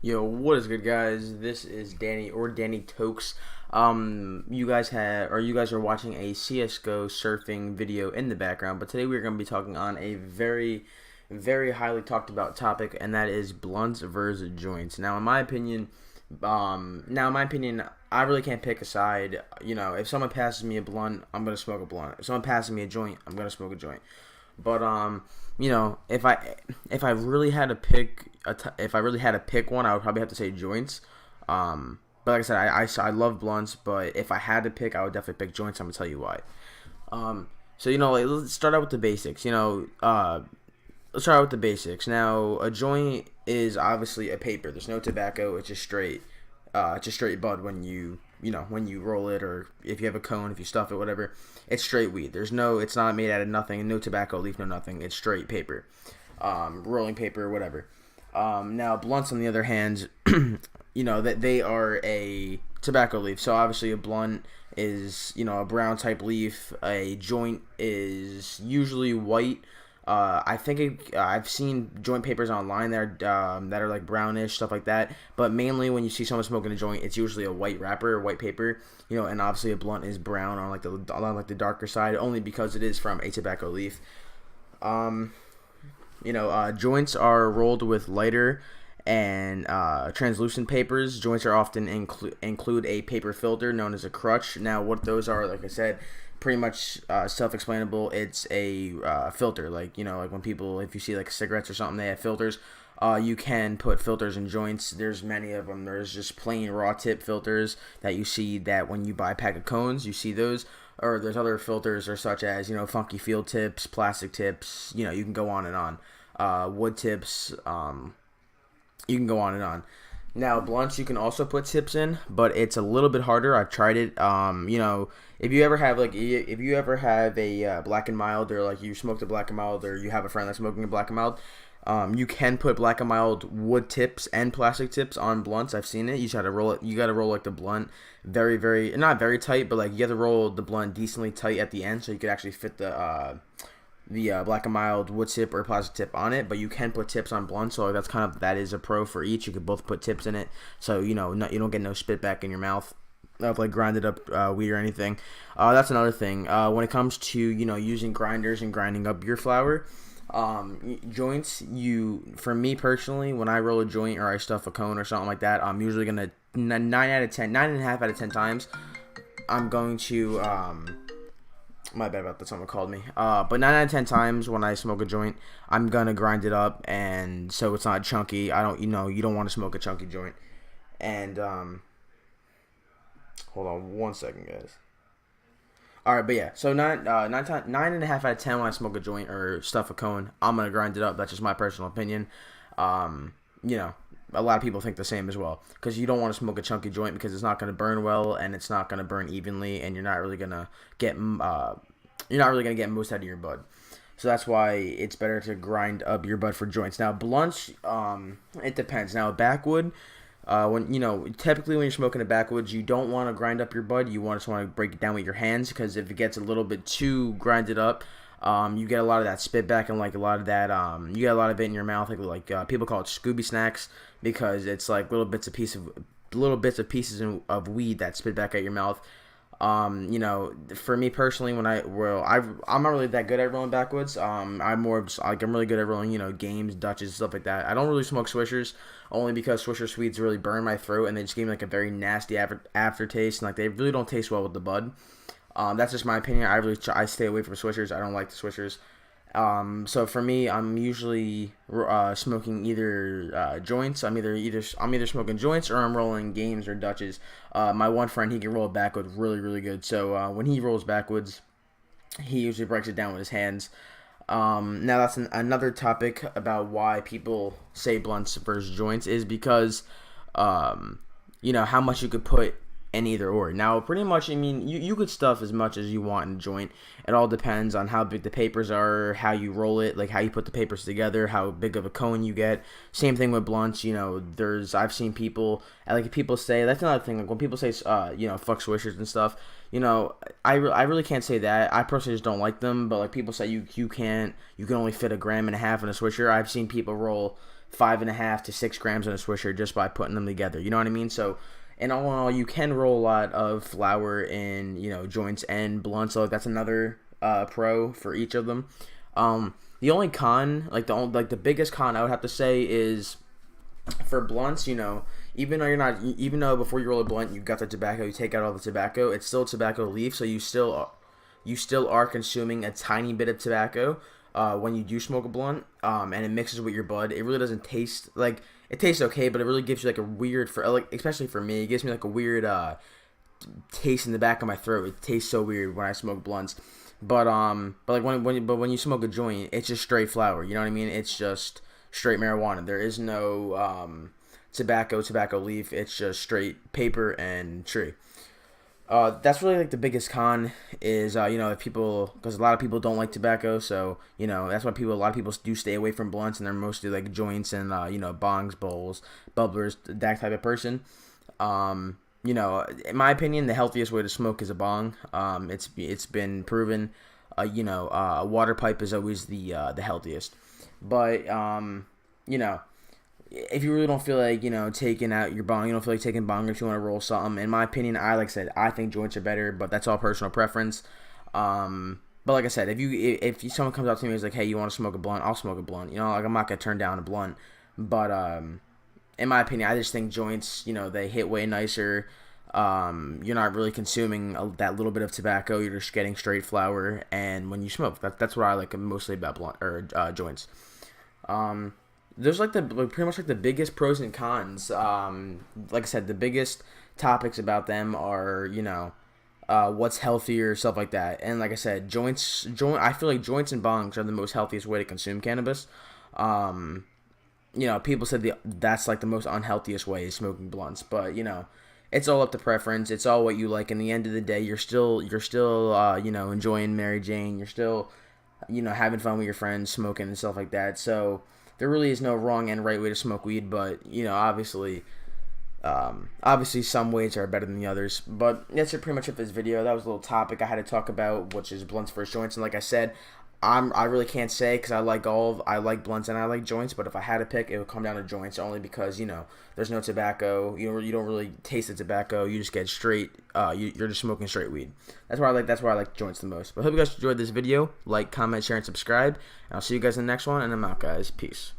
Yo, what is good, guys? This is Danny or Danny Tokes. You guys are watching a CS:GO surfing video in the background, but today we're going to be talking on a very highly talked about topic, and that is blunts versus joints. Now in my opinion, I really can't pick a side. You know, if someone passes me a blunt, I'm gonna smoke a blunt. If someone passes me a joint, I'm gonna smoke a joint. But if I really had to if I really had to pick one, I would probably have to say joints. But like I said, I love blunts, but if I had to pick, I would definitely pick joints. I'm gonna tell you why. Let's start out with the basics. Let's start out with the basics. Now, a joint is obviously a paper. There's no tobacco. It's just straight bud when you roll it, or if you have a cone, if you stuff it, whatever. It's straight weed. It's not made out of nothing. No tobacco leaf, no nothing. It's straight paper, rolling paper, whatever. Now, blunts, on the other hand, that they are a tobacco leaf. So obviously, a blunt is a brown type leaf. A joint is usually white. I've seen joint papers online that are like brownish, stuff like that. But mainly when you see someone smoking a joint, it's usually a white wrapper or white paper. And obviously a blunt is brown on the darker side, only because it is from a tobacco leaf. Joints are rolled with lighter and translucent papers. Joints are often include a paper filter known as a crutch. Now, what those are, like I said, pretty much self-explainable. It's a filter, like when people, if you see like cigarettes or something, they have filters. You can put filters in joints. There's many of them. There's just plain raw tip filters that you see that when you buy a pack of cones, you see those. Or there's other filters, or such as funky field tips, plastic tips. You can go on and on. Wood tips. You can go on and on. Now, blunts, you can also put tips in, but it's a little bit harder. I've tried it. If you ever have a Black and Mild, or like you smoked a Black and Mild, or you have a friend that's smoking a Black and Mild, you can put Black and Mild wood tips and plastic tips on blunts. I've seen it. You just gotta roll it. You gotta roll like the blunt very not very tight, but like you have to roll the blunt decently tight at the end, so you could actually fit the Black and Mild wood tip or plastic tip on it. But you can put tips on blunts, so that is a pro for each. You could both put tips in it, so you don't get no spit back in your mouth of like grinded up weed or anything. That's another thing. When it comes to using grinders and grinding up your flour, joints. For me personally, when I roll a joint or I stuff a cone or something like that, I'm usually gonna 9.5 out of 10 times, I'm going to my bad about that. Someone called me. But 9 out of 10 times when I smoke a joint, I'm gonna grind it up, and so it's not chunky. You don't want to smoke a chunky joint. And hold on one second, guys. All right, but yeah. So 9.5 out of 10 when I smoke a joint or stuff a cone, I'm gonna grind it up. That's just my personal opinion. Um, a lot of people think the same as well, because you don't want to smoke a chunky joint because it's not going to burn well, and it's not going to burn evenly, and you're not really going to get most out of your bud. So that's why it's better to grind up your bud for joints. Now, blunts, it depends. Now, backwood, typically when you're smoking a backwoods, you don't want to grind up your bud. You just want to break it down with your hands, because if it gets a little bit too grinded up, you get a lot of that spit back, and like a lot of that, you get a lot of it in your mouth, like people call it Scooby snacks, because it's like little bits of pieces of weed that spit back at your mouth. For me personally, I'm not really that good at rolling backwoods. I'm really good at rolling, games, Dutches, stuff like that. I don't really smoke Swishers, only because Swisher Sweets really burn my throat, and they just give me like a very nasty aftertaste, and like they really don't taste well with the bud. That's just my opinion. I stay away from Swishers. I don't like the Swishers. So for me, I'm usually smoking either joints. I'm either smoking joints, or I'm rolling games or Dutches. My one friend, he can roll it backwards really good. So when he rolls backwards, he usually breaks it down with his hands. Now that's another topic about why people say blunts versus joints, is because how much you could put in either or. Now, pretty much, you could stuff as much as you want in a joint. It all depends on how big the papers are, how you roll it, like how you put the papers together, how big of a cone you get. Same thing with blunts. I've seen people, like people say, that's another thing, like when people say, fuck Swishers and stuff, I really can't say that. I personally just don't like them, but like people say you can only fit 1.5 grams in a Swisher. I've seen people roll 5.5 to 6 grams in a swisher just by putting them together. You know what I mean? So, and all in all, you can roll a lot of flower in, you know, joints and blunts. So that's another pro for each of them. The only con, the biggest con I would have to say is for blunts. You know, even though before you roll a blunt you got the tobacco, you take out all the tobacco, it's still tobacco leaf, so you still are consuming a tiny bit of tobacco when you do smoke a blunt, and it mixes with your bud. It really doesn't taste like, it tastes okay, but it really gives you like a weird, especially for me, it gives me like a weird taste in the back of my throat. It tastes so weird when I smoke blunts. But when you smoke a joint, it's just straight flower. You know what I mean? It's just straight marijuana. There is no tobacco leaf. It's just straight paper and tree. That's really like the biggest con is, you know, because a lot of people don't like tobacco, so, you know, that's why a lot of people do stay away from blunts, and they're mostly like joints and, you know, bongs, bowls, bubblers, that type of person. You know, in my opinion, the healthiest way to smoke is a bong. It's been proven. You know, a water pipe is always the healthiest. But, you know, if you really don't feel like, you know, taking out your bong, you don't feel like taking bong if you want to roll something. In my opinion, like I said, I think joints are better, but that's all personal preference. But like I said, if someone comes up to me and is like, hey, you want to smoke a blunt, I'll smoke a blunt. You know, like I'm not gonna turn down a blunt. But in my opinion, I just think joints, you know, they hit way nicer. You're not really consuming that little bit of tobacco. You're just getting straight flower. And when you smoke, that's what I like mostly about blunt or joints. There's pretty much like the biggest pros and cons. Like I said, the biggest topics about them are, you know, what's healthier, stuff like that. And like I said, I feel like joints and bongs are the most healthiest way to consume cannabis. You know, people said that's like the most unhealthiest way is smoking blunts, but you know, it's all up to preference. It's all what you like. In the end of the day, you're still you know, enjoying Mary Jane. You're still, you know, having fun with your friends, smoking and stuff like that. So there really is no wrong and right way to smoke weed, but you know, obviously some ways are better than the others. But that's pretty much it for this video. That was a little topic I had to talk about, which is blunts versus joints. And like I said, I really can't say because I like blunts and I like joints, but if I had to pick, it would come down to joints only because, you know, there's no tobacco. You don't really taste the tobacco. You just get straight. You're just smoking straight weed. That's why I like joints the most. But I hope you guys enjoyed this video. Like, comment, share, and subscribe. And I'll see you guys in the next one. And I'm out, guys. Peace.